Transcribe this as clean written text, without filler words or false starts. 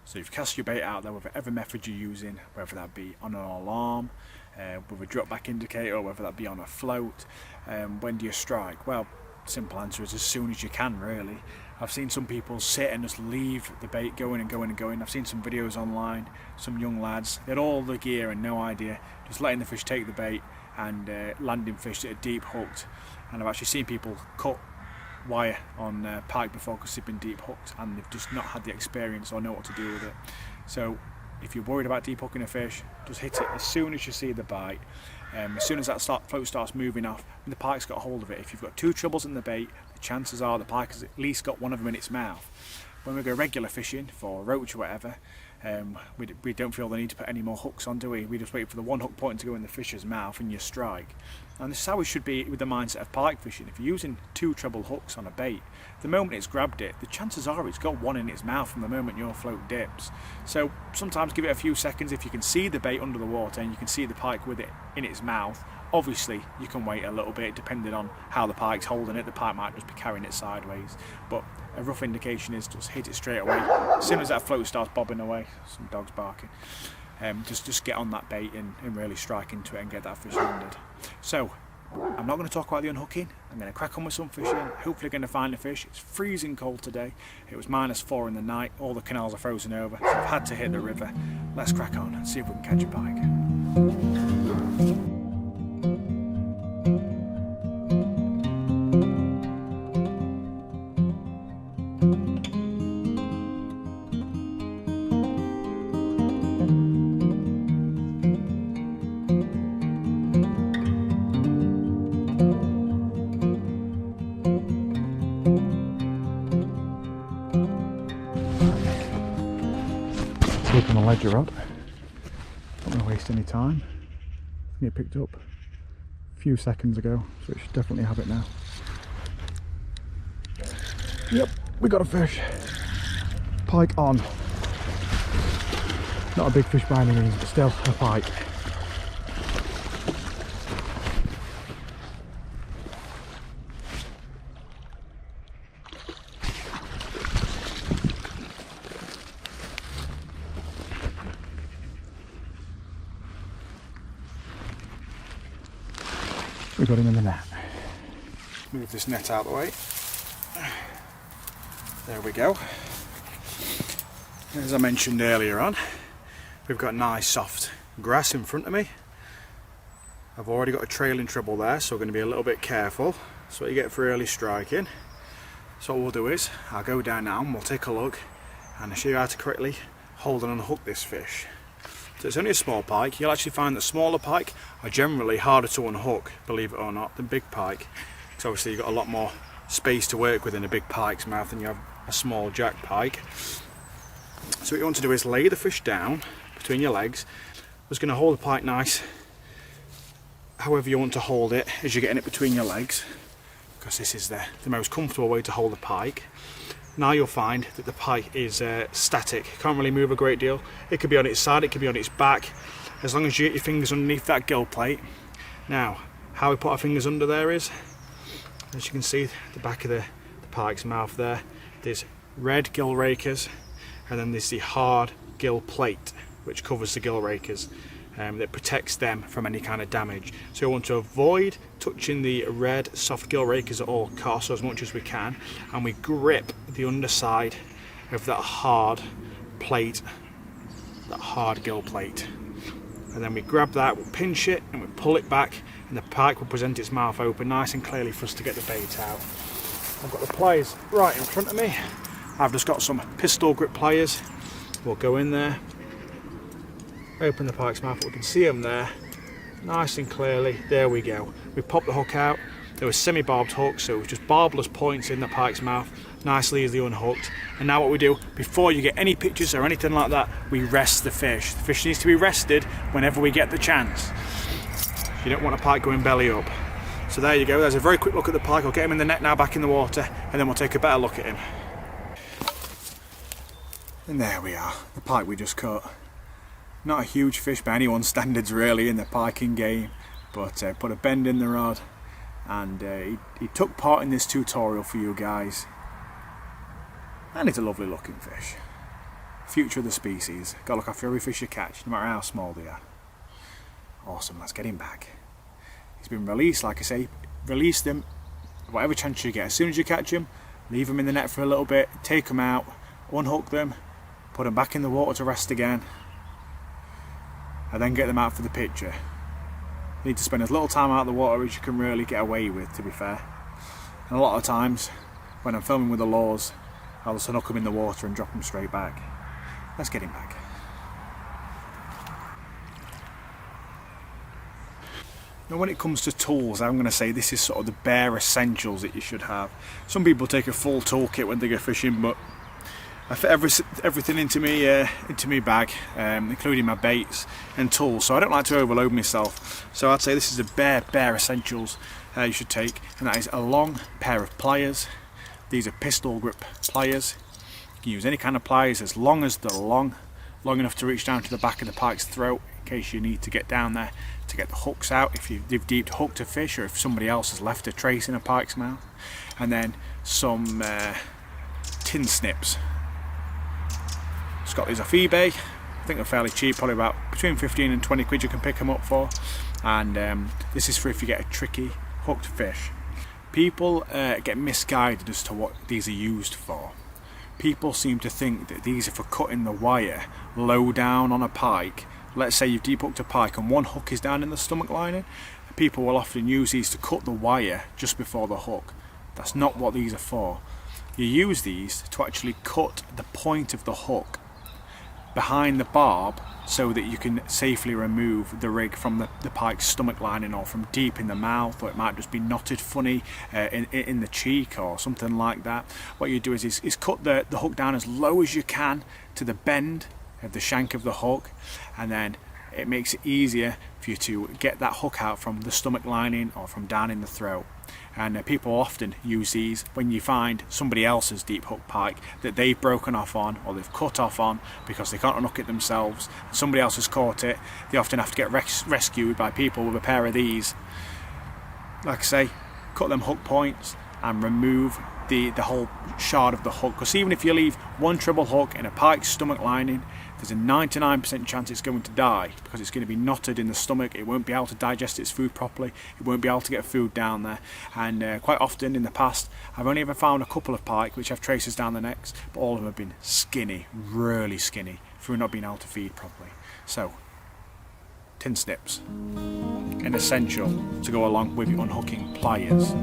So you've cast your bait out there with whatever method you're using, whether that be on an alarm, with a drop back indicator, or whether that be on a float. When do you strike? Well, simple answer is as soon as you can, really. I've seen some people sit and just leave the bait going and going and going. I've seen some videos online, some young lads, they had all the gear and no idea, just letting the fish take the bait and landing fish that are deep hooked. And I've actually seen people cut wire on pike before because they've been deep hooked and they've just not had the experience or know what to do with it. So if you're worried about deep hooking a fish, just hit it as soon as you see the bite. As soon as that float starts moving off and the pike's got hold of it, if you've got two trebles in the bait, the chances are the pike has at least got one of them in its mouth. When we go regular fishing for roach or whatever, we don't feel the need to put any more hooks on, do we? We just wait for the one hook point to go in the fish's mouth and you strike. And this is how we should be with the mindset of pike fishing. If you're using two treble hooks on a bait, the moment it's grabbed it, the chances are it's got one in its mouth from the moment your float dips. So sometimes give it a few seconds. If you can see the bait under the water and you can see the pike with it in its mouth, obviously you can wait a little bit depending on how the pike's holding it. The pike might just be carrying it sideways, but a rough indication is just hit it straight away. As soon as that float starts bobbing away, some dogs barking, just get on that bait and really strike into it and get that fish landed. So I'm not going to talk about the unhooking. I'm going to crack on with some fishing, hopefully going to find a fish. It's freezing cold today. It was -4 in the night, all the canals are frozen over, so I've had to hit the river. Let's crack on and see if we can catch a pike. Keeping the ledger rod, not going to waste any time. I think it picked up a few seconds ago, so it should definitely have it now. Yep, we got a fish. Pike on. Not a big fish by any means, but still a pike. We got him in the net. Move this net out of the way. There we go. As I mentioned earlier on, we've got nice soft grass in front of me. I've already got a trailing treble there, so we're going to be a little bit careful. That's what you get for early striking. So what we'll do is, I'll go down now and we'll take a look and I'll show you how to correctly hold and unhook this fish. So it's only a small pike. You'll actually find that smaller pike are generally harder to unhook, believe it or not, than big pike. So obviously you've got a lot more space to work with in a big pike's mouth than you have a small jack pike. So what you want to do is lay the fish down between your legs. I'm just going to hold the pike nice, however you want to hold it as you're getting it between your legs, because this is the most comfortable way to hold the pike. Now you'll find that the pike is static, it can't really move a great deal. It could be on its side, it could be on its back, as long as you get your fingers underneath that gill plate. Now, how we put our fingers under there is, as you can see, the back of the pike's mouth there, there's red gill rakers, and then there's the hard gill plate, which covers the gill rakers, that protects them from any kind of damage. So we want to avoid touching the red soft gill rakers at all costs, as much as we can, and we grip the underside of that hard plate, that hard gill plate, and then we grab that, we pinch it and we pull it back, and the pike will present its mouth open nice and clearly for us to get the bait out. I've got the pliers right in front of me. I've just got some pistol grip pliers. We'll go in there, open the pike's mouth, we can see them there nice and clearly. There we go. We pop the hook out. There was semi-barbed hooks, so it was just barbless points in the pike's mouth, nicely easily unhooked. And now what we do, before you get any pictures or anything like that, we rest the fish. The fish needs to be rested whenever we get the chance. You don't want a pike going belly up. So there you go, there's a very quick look at the pike. I'll get him in the net now, back in the water, and then we'll take a better look at him. And there we are, the pike we just caught. Not a huge fish by anyone's standards really in the piking game, but put a bend in the rod, and he took part in this tutorial for you guys, and it's a lovely looking fish. future of the species. Got to look after every fish you catch, no matter how small they are. Awesome, let's get him back. He's been released, like I say, release them whatever chance you get. As soon as you catch them, leave them in the net for a little bit, take them out, unhook them, put them back in the water to rest again, and then get them out for the picture. You need to spend as little time out of the water as you can really get away with, to be fair. And a lot of times, when I'm filming with the lures, I'll just unhook them in the water and drop them straight back. Let's get him back. Now when it comes to tools, I'm going to say this is sort of the bare essentials that you should have. Some people take a full toolkit when they go fishing, but I fit everything into me bag, including my baits and tools, so I don't like to overload myself. So I'd say this is the bare essentials you should take, and that is a long pair of pliers. These are pistol grip pliers. You can use any kind of pliers as long as they're long enough to reach down to the back of the pike's throat in case you need to get down there to get the hooks out if you've deep hooked a fish, or if somebody else has left a trace in a pike's mouth. And then some tin snips. Just got these off eBay. I think they're fairly cheap, probably about between 15 and 20 quid you can pick them up for. And this is for if you get a tricky hooked fish. People get misguided as to what these are used for. People seem to think that these are for cutting the wire low down on a pike. Let's say you've deep hooked a pike and one hook is down in the stomach lining. People will often use these to cut the wire just before the hook. That's not what these are for. You use these to actually cut the point of the hook behind the barb so that you can safely remove the rig from the pike's stomach lining, or from deep in the mouth, or it might just be knotted funny in the cheek or something like that. What you do is cut the hook down as low as you can to the bend of the shank of the hook, and then it makes it easier for you to get that hook out from the stomach lining or from down in the throat. And people often use these when you find somebody else's deep hook pike that they've broken off on, or they've cut off on because they can't unhook it themselves. Somebody else has caught it. They often have to get rescued by people with a pair of these. Like I say, cut them hook points and remove the whole shard of the hook, because even if you leave one treble hook in a pike's stomach lining, there's a 99% chance it's going to die, because it's going to be knotted in the stomach. It won't be able to digest its food properly. It won't be able to get food down there. And quite often in the past, I've only ever found a couple of pike which have traces down the necks, but all of them have been skinny, really skinny, through not being able to feed properly. So, tin snips, an essential to go along with your unhooking pliers.